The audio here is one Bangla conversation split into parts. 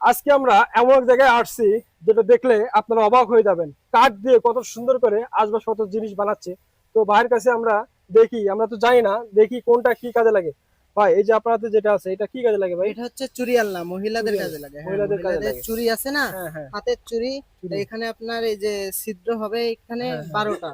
আজকে আমরা এমন এক জায়গায় আসছি যেটা দেখলে আপনারা অবাক হয়ে যাবেন। কাঠ দিয়ে কত সুন্দর করে আসবাবপত্র জিনিস বানাচ্ছে। তো ভাইয়ের কাছে আমরা দেখি, আমরা তো জানি না, দেখি কোনটা কি কাজে লাগে। ভাই, এই যে আপনাদের যেটা আছে এটা কি কাজে লাগে ভাই? এটা হচ্ছে চুড়ি আলনা, মহিলাদের চুড়ি, কাজে লাগে। হ্যাঁ, মহিলাদের কাজে মহিলাদের লাগে। চুড়ি আছে না, হ্যাঁ হ্যাঁ, হাতের চুড়ি। তো চুড়ি। এখানে আপনার এই যে ছিদ্র হবে এখানে হ্যাঁ হ্যাঁ 12টা।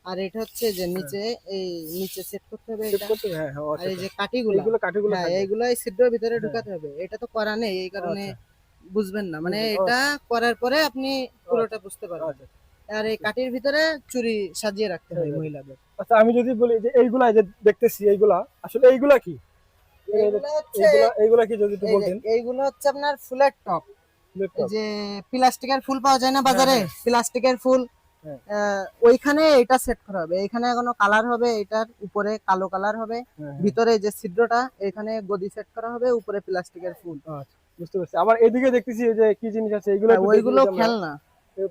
আর এটা হচ্ছে যে হ্যাঁ, নিচে, এই নিচে সেট করতে হবে সেট এটা। করতে হবে। হ্যাঁ হ্যাঁ, আর আচ্ছা এই আচ্ছা। যে কাঠিগুলা, এইগুলো কাঠিগুলো হ্যাঁ থাকবে। এইগুলো এই ছিদ্রের ভিতরে হ্যাঁ, ঢুকাতে হবে। এটা তো করা নেই, এই ও কারণে আচ্ছা, বুঝবেন না, মানে বুঝবেন। ও এটা আচ্ছা, করার পরে আপনি ও আচ্ছা, পুরোটা বুঝতে পারবেন। আচ্ছা, আর এই কাঠির ভিতরে চুড়ি সাজিয়ে রাখতে ঠিক হয় আছে। মহিলাদের। আচ্ছা, আমি যদি বলি যে এইগুলা যে দেখতেছি, এইগুলা আসলে এইগুলা কি? এইগুলো হচ্ছে, এইগুলা এইগুলা কি যদি একটু এই যে বলতেন। এইগুলো হচ্ছে আপনার ফুলের টপ। এই ল্যাপটপ। যে প্লাস্টিকের ফুল পাওয়া যায় না হ্যাঁ বাজারে, হ্যাঁ প্লাস্টিকের ফুল, হ্যাঁ ওইখানে এটা সেট করা হবে। এখানে কোনো কালার হবে, এটার উপরে কালো কালার হবে, হ্যাঁ হ্যাঁ। ভিতরে যে ছিদ্রটা এখানে গদি সেট করা হবে, উপরে প্লাস্টিকের ফুল। আচ্ছা, বুঝতে পারছি। আবার এদিকে দেখতেছি এই যে কি জিনিস আছে, এগুলো হ্যাঁ, একটু দেখি ওইগুলো যদি আমরা। খেলনা।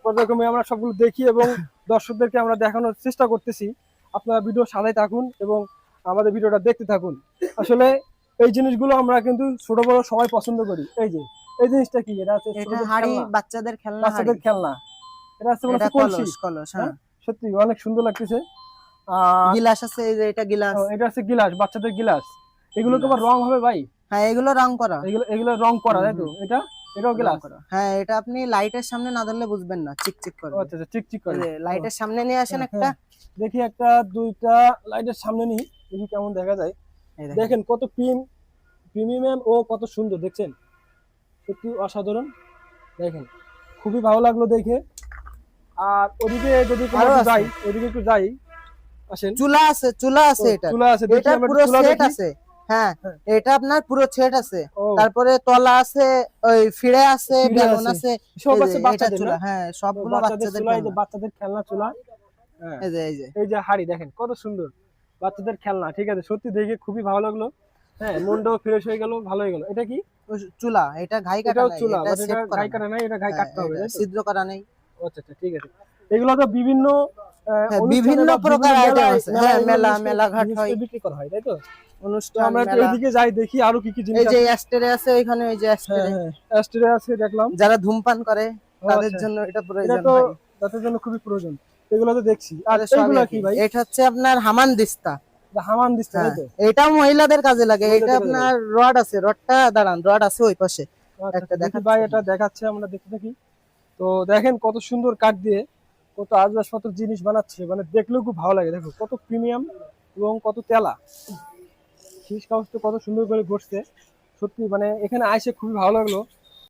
পর্যায়ক্রমে আমরা সবগুলো দেখি এবং দর্শকদেরকে আমরা দেখানোর চেষ্টা করতেছি। আপনারা ভিডিও সাথে থাকুন এবং আমাদের ভিডিওটা দেখতে থাকুন। আসলে এই জিনিসগুলো আমরা কিন্তু ছোট বড় সবাই পছন্দ করি। এই যে এই জিনিসটা কি? এটা হচ্ছে এটা ছোটদের হাড়ি, খেলনা, বাচ্চাদের খেলনা হাড়ি। বাচ্চাদের খেলনা। এটা হচ্ছে মনে এটা হচ্ছে কলসি। কলস, কলস, হ্যাঁ, হ্যাঁ। সত্যি অনেক সুন্দর লাগতেছে। আর গিলাস আছে, এই যে এটা গিলাস। এটা হচ্ছে গিলাস, বাচ্চাদের গিলাস। এগুলোকে আবার গিলাস, রং হবে ভাই? হ্যাঁ এগুলো রং করা। এগুলো এগুলো রং করা, হুম তাই তো? হুম, এটাও রং গ্লাস? করা। হ্যাঁ, এটা আপনি লাইটের সামনে না ধরলে বুঝবেন না, চিকচিক ও করবে। আচ্ছা আচ্ছা, চিকচিক এই করে। যে ও, লাইটের সামনে নিয়ে আসেন হ্যাঁ একটা। হ্যাঁ, দেখি একটা দুইটা লাইটের সামনে নিই, দেখি কেমন দেখা যায়। এই দেখেন। দেখেন কত প্রিমিয়াম ও কত সুন্দর দেখছেন, সত্যি অসাধারণ। দেখেন, খুবই ভালো লাগলো দেখে। আর ওদিকে যদি কোনো আরো একটু আছে, যাই, ওদিকে একটু যাই, আসেন। চুলা আছে, চুলা ও, আছে এটা। চুলা আছে, দেখি এটার আমরা একটু পুরো চুলা সেট দেখি। আছে। হ্যাঁ, হ্যাঁ, এটা আপনার পুরো সেট আছে। ও, তারপরে তলা আছে, ওই ফিরে আছে, সিঁড়ি বেলুন আছে, আছে। সব এই যে আছে এটা বাচ্চাদের না? চুলা, হ্যাঁ ও, সবগুলো বাচ্চাদের বাচ্চাদের চুলা, এই যে খেলনা। বাচ্চাদের খেলনা চুলা। হ্যাঁ, এই যে, এই যে এই যে হাড়ি দেখেন কত সুন্দর, বাচ্চাদের খেলনা। ঠিক আছে, সত্যি দেখে খুবই ভালো লাগলো। হ্যাঁ, মনটাও ফ্রেশ হয়ে গেল, ভালো হয়ে গেল। এটা কি? ওই চুলা, এটা ঘাই কাটা এটাও নাই, চুলা, এটা বাট এটা সেট করা ঘাই নাই। কাটা নাই, এটা ঘাই হ্যাঁ, কাটতে হবে, এটা তাই তো? ছিদ্র করা নেই। আচ্ছা আচ্ছা, ঠিক আছে। এগুলো তো বিভিন্ন হ্যাঁ, অনুষ্ঠানে বিভিন্ন বা বিভিন্ন প্রকার আইটেম মেলায় আছে। মেলায় হ্যাঁ, এগুলো মেলা, জিনিস মেলাঘাট হয়, জিনিসটা বিক্রি করা হয়, তাই তো? তো অনুষ্ঠান, আমরা একটু মেলা। এইদিকে যাই, দেখি আরো কি কি জিনিস এই যে আছে। অ্যাস্টেরে আছে ওইখানে, ওই যে হ্যাঁ অ্যাস্টেরে হ্যাঁ, অ্যাস্ট্রে আছে দেখলাম। যারা ধূমপান করে ও তাদের আচ্ছা, জন্য এটা এটা প্রয়োজন তো হয়। তাদের জন্য খুবই প্রয়োজন। এগুলো তো দেখছি। আর এটা সবই এইগুলা কি একই। ভাই? এটা হচ্ছে আপনার হামান দিস্তা। এটা হামান দিচ্ছে, তাই হ্যাঁ, তো? এটাও মহিলাদের কাজে লাগে। এটা মহিলাদের কাছে লাগে। আপনার রড আছে, রডটা দাঁড়ান, রড আছে ওই পাশে আচ্ছা একটা আচ্ছা, দেখি দেখাচ্ছে। ভাই, এটা দেখাচ্ছে, আমরা দেখতে থাকি। তো দেখেন কত সুন্দর কাঠ দিয়ে কত আসবাবপত্র জিনিস বানাচ্ছে, মানে দেখলেও খুব ভালো লাগে। দেখো কত প্রিমিয়াম এবং কত তেলা, শীষ কাগজ তো কত সুন্দর করে ঘষছে। সত্যি মানে এখানে আইসে খুবই ভালো লাগলো।